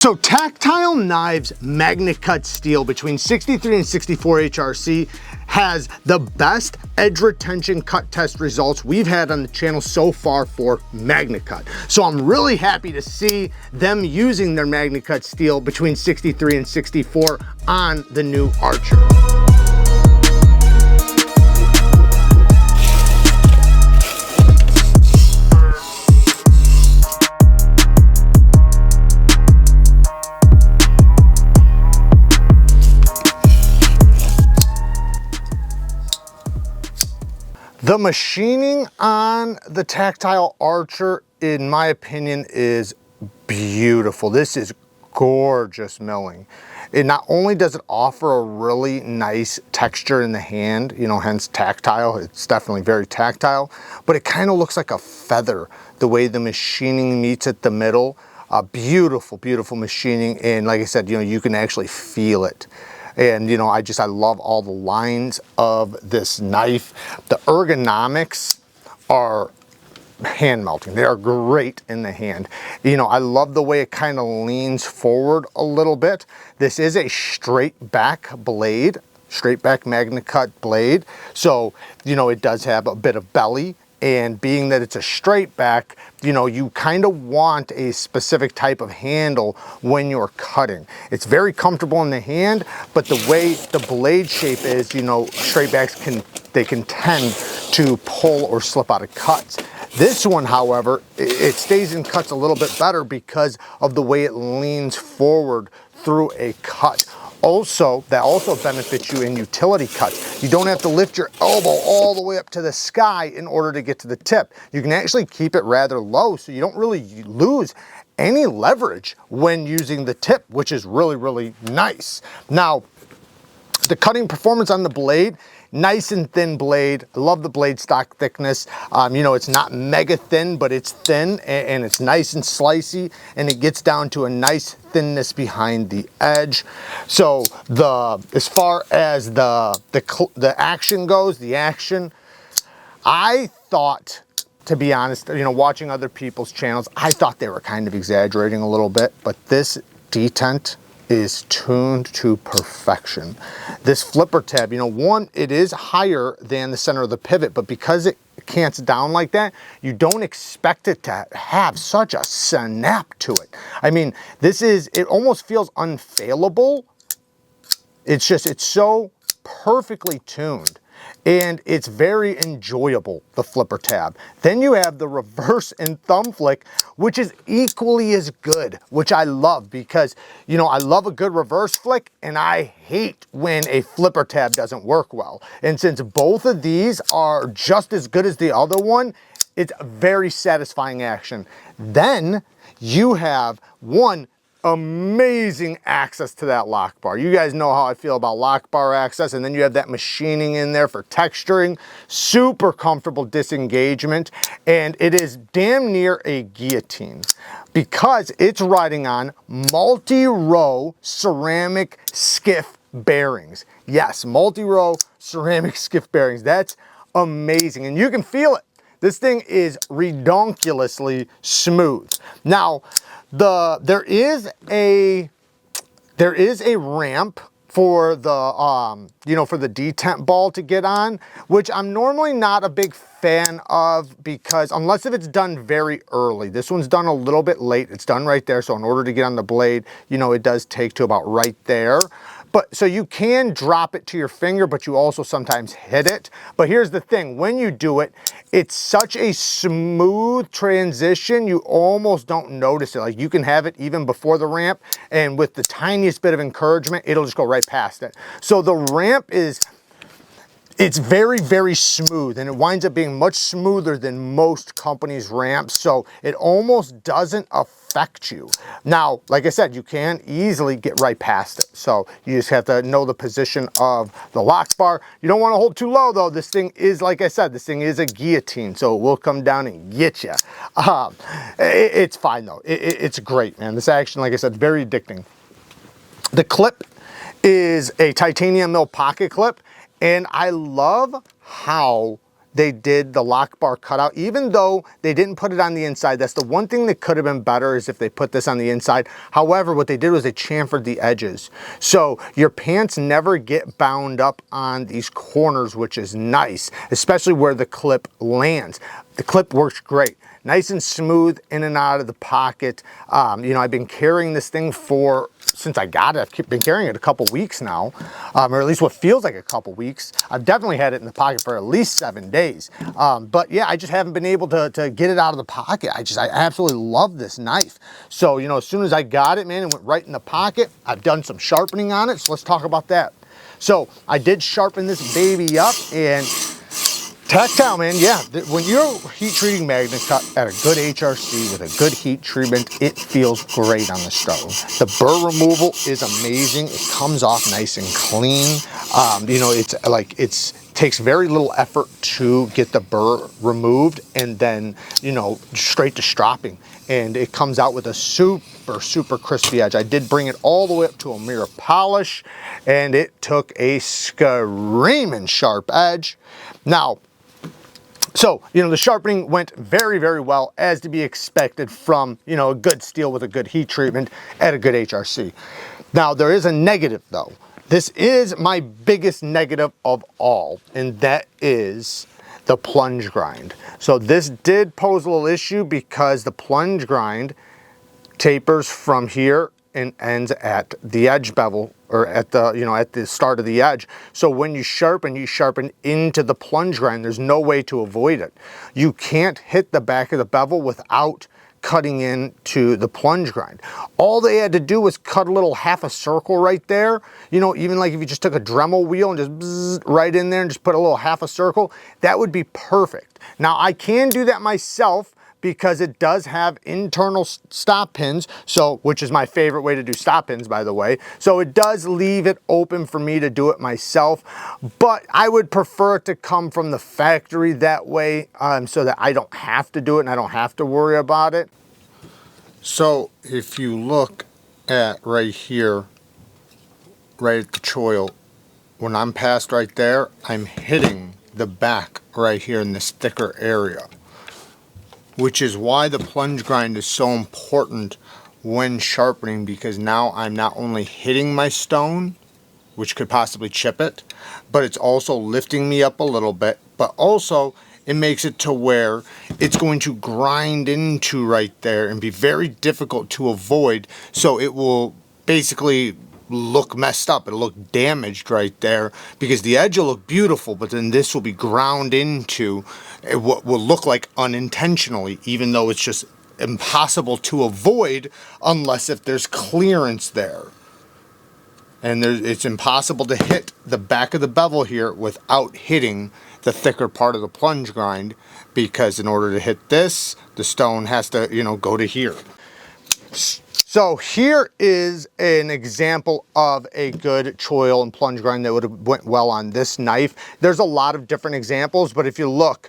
So Tactile Knives MAGNACUT steel between 63 and 64 HRC has the best edge retention cut test results we've had on the channel so far for MAGNACUT. So I'm really happy to see them using their MAGNACUT steel between 63 and 64 on the new Archer. The machining on the Tactile Archer, in my opinion, is beautiful. This is gorgeous milling. It not only does it offer a really nice texture in the hand, you know, hence tactile, it's definitely very tactile, but it kind of looks like a feather, the way the machining meets at the middle. Beautiful, beautiful machining, and like I said, you know, you can actually feel it. And you know, I love all the lines of this knife. The ergonomics are hand melting. They are great in the hand. You know, I love the way it kind of leans forward a little bit. This is a straight back blade, straight back MAGNACUT blade. So, you know, it does have a bit of belly. And being that it's a straight back, you know, you kind of want a specific type of handle when you're cutting. It's very comfortable in the hand, but the way the blade shape is, you know, straight backs can tend to pull or slip out of cuts. This one, however, it stays in cuts a little bit better because of the way it leans forward through a cut. Also, that also benefits you in utility cuts. You don't have to lift your elbow all the way up to the sky in order to get to the tip. You can actually keep it rather low, so you don't really lose any leverage when using the tip, which is really, really nice. Now, the cutting performance on the blade, nice and thin blade. I love the blade stock thickness. You know, it's not mega thin, but it's thin and it's nice and slicey, and it gets down to a nice thinness behind the edge. So as far as the action goes, I thought, to be honest, you know, watching other people's channels, I thought they were kind of exaggerating a little bit, but this detent is tuned to perfection. This flipper tab, you know, one, it is higher than the center of the pivot, but because it cants down like that, you don't expect it to have such a snap to it. I mean, it almost feels unfailable. It's so perfectly tuned. And it's very enjoyable, the flipper tab. Then you have the reverse and thumb flick, which is equally as good, which I love because, you know, I love a good reverse flick and I hate when a flipper tab doesn't work well. And since both of these are just as good as the other one, it's a very satisfying action. Then you have one amazing access to that lock bar. You guys know how I feel about lock bar access, and then you have that machining in there for texturing. Super comfortable disengagement, and it is damn near a guillotine because it's riding on multi-row ceramic skiff bearings. Yes, multi-row ceramic skiff bearings. That's amazing, and you can feel it. This thing is redonkulously smooth. Now, there is a ramp for the you know, for the detent ball to get on, which I'm normally not a big fan of because unless if it's done very early. This one's done a little bit late. It's done right there, so in order to get on the blade, you know, it does take to about right there. But so you can drop it to your finger, but you also sometimes hit it. But here's the thing, when you do it, it's such a smooth transition, you almost don't notice it. Like, you can have it even before the ramp, and with the tiniest bit of encouragement, it'll just go right past it. So the ramp it's very, very smooth, and it winds up being much smoother than most companies' ramps, so it almost doesn't affect you. Now, like I said, you can easily get right past it, so you just have to know the position of the lock bar. You don't want to hold too low, though. This thing is, like I said, this thing is a guillotine, so it will come down and get you. It's fine, though. It's great, man. This action, like I said, very addicting. The clip is a titanium mill pocket clip, and I love how they did the lock bar cutout, even though they didn't put it on the inside. That's the one thing that could have been better, is if they put this on the inside. However, what they did was they chamfered the edges. So your pants never get bound up on these corners, which is nice, especially where the clip lands. The clip works great. Nice and smooth in and out of the pocket. You know, I've been carrying this thing since I got it. I've been carrying it a couple weeks now, or at least what feels like a couple weeks. I've definitely had it in the pocket for at least 7 days. But yeah, I just haven't been able to get it out of the pocket. I absolutely love this knife. So, you know, as soon as I got it, man, it went right in the pocket. I've done some sharpening on it, so let's talk about that. So I did sharpen this baby up, and Tactile, man, yeah, when you're heat treating MAGNACUT at a good HRC with a good heat treatment, it feels great on the stone. The burr removal is amazing. It comes off nice and clean. You know, takes very little effort to get the burr removed, and then, you know, straight to stropping. And it comes out with a super crispy edge. I did bring it all the way up to a mirror polish, and it took a screaming sharp edge. Now, so, you know, the sharpening went very well, as to be expected from, you know, a good steel with a good heat treatment at a good HRC. Now, there is a negative though. This is my biggest negative of all, and that is the plunge grind. So this did pose a little issue because the plunge grind tapers from here and ends at the edge bevel, or at the, you know, at the start of the edge. So when you sharpen into the plunge grind. There's no way to avoid it. You can't hit the back of the bevel without cutting into the plunge grind. All they had to do was cut a little half a circle right there. You know, even like if you just took a Dremel wheel and just bzzz right in there and just put a little half a circle, that would be perfect. Now I can do that myself, because it does have internal stop pins, so, which is my favorite way to do stop pins, by the way. So it does leave it open for me to do it myself, but I would prefer it to come from the factory that way, so that I don't have to do it and I don't have to worry about it. So if you look at right here, right at the choil, when I'm past right there, I'm hitting the back right here in this thicker area, which is why the plunge grind is so important when sharpening, because now I'm not only hitting my stone, which could possibly chip it, but it's also lifting me up a little bit, but also it makes it to where it's going to grind into right there and be very difficult to avoid. So it will basically look messed up, it'll look damaged right there, because the edge will look beautiful, but then this will be ground into what will look like unintentionally, even though it's just impossible to avoid unless if there's clearance there. And it's impossible to hit the back of the bevel here without hitting the thicker part of the plunge grind, because in order to hit this, the stone has to, you know, go to here. So here is an example of a good choil and plunge grind that would have went well on this knife. There's a lot of different examples, but if you look,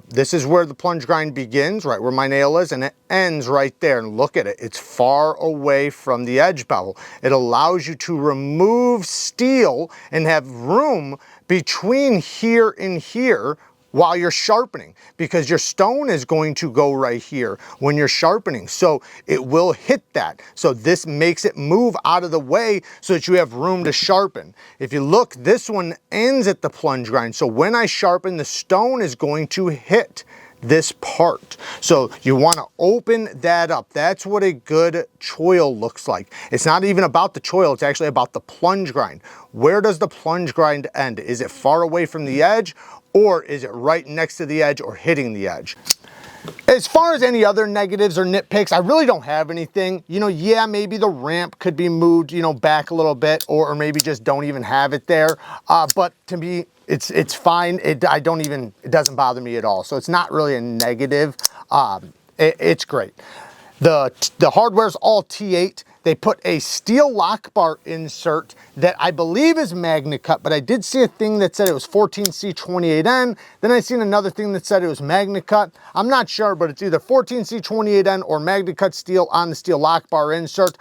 this is where the plunge grind begins, right where my nail is, and it ends right there. And look at it, it's far away from the edge bevel. It allows you to remove steel and have room between here and here while you're sharpening, because your stone is going to go right here when you're sharpening, so it will hit that. So this makes it move out of the way so that you have room to sharpen. If you look, this one ends at the plunge grind, so when I sharpen, the stone is going to hit this part. So you want to open that up. That's what a good choil looks like. It's not even about the choil, it's actually about the plunge grind. Where does the plunge grind end? Is it far away from the edge, or is it right next to the edge or hitting the edge? As far as any other negatives or nitpicks, I really don't have anything. You know, yeah, maybe the ramp could be moved, you know, back a little bit, or maybe just don't even have it there. But to me, it's fine. It doesn't bother me at all. So it's not really a negative. It's great. The hardware's all T8. They put a steel lock bar insert that I believe is MAGNACUT, but I did see a thing that said it was 14C28N. Then I seen another thing that said it was MAGNACUT. I'm not sure, but it's either 14C28N or MAGNACUT steel on the steel lock bar insert.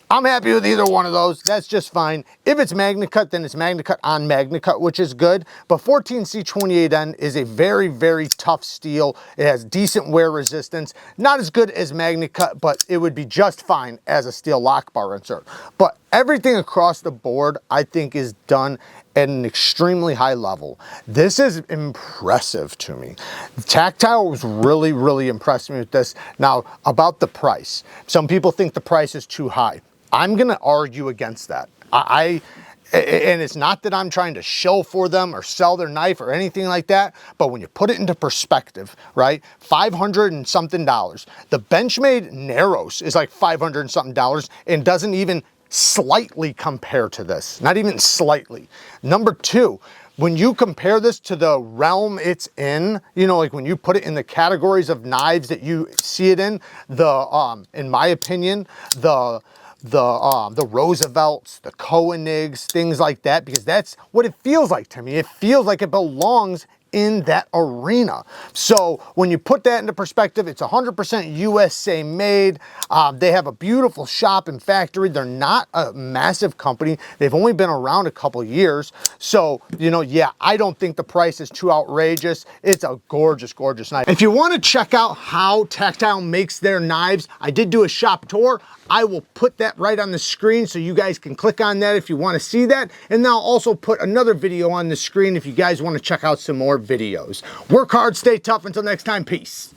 I'm happy with either one of those. That's just fine. If it's MAGNACUT, then it's MAGNACUT on MAGNACUT, which is good. But 14C28N is a very, very tough steel. It has decent wear resistance. Not as good as MAGNACUT, but it would be just fine as a steel lock bar insert. But everything across the board, I think, is done at an extremely high level. This is impressive to me. Tactile was really, really impressed me with this. Now, about the price. Some people think the price is too high. I'm gonna argue against that. And it's not that I'm trying to shill for them or sell their knife or anything like that, but when you put it into perspective, right? $500 and something. The Benchmade Narrows is like $500 and something and doesn't even slightly compare to this, not even slightly. Number two, when you compare this to the realm it's in, you know, like when you put it in the categories of knives that you see it in my opinion, the Roosevelts, the Koenigs, things like that, because that's what it feels like to me. It feels like it belongs in that arena. So when you put that into perspective, it's 100% USA made. They have a beautiful shop and factory. They're not a massive company. They've only been around a couple years. So, you know, yeah, I don't think the price is too outrageous. It's a gorgeous, gorgeous knife. If you want to check out how Tactile makes their knives, I did do a shop tour. I will put that right on the screen so you guys can click on that if you want to see that. And then I'll also put another video on the screen if you guys want to check out some more videos. Work hard, stay tough. Until next time, peace.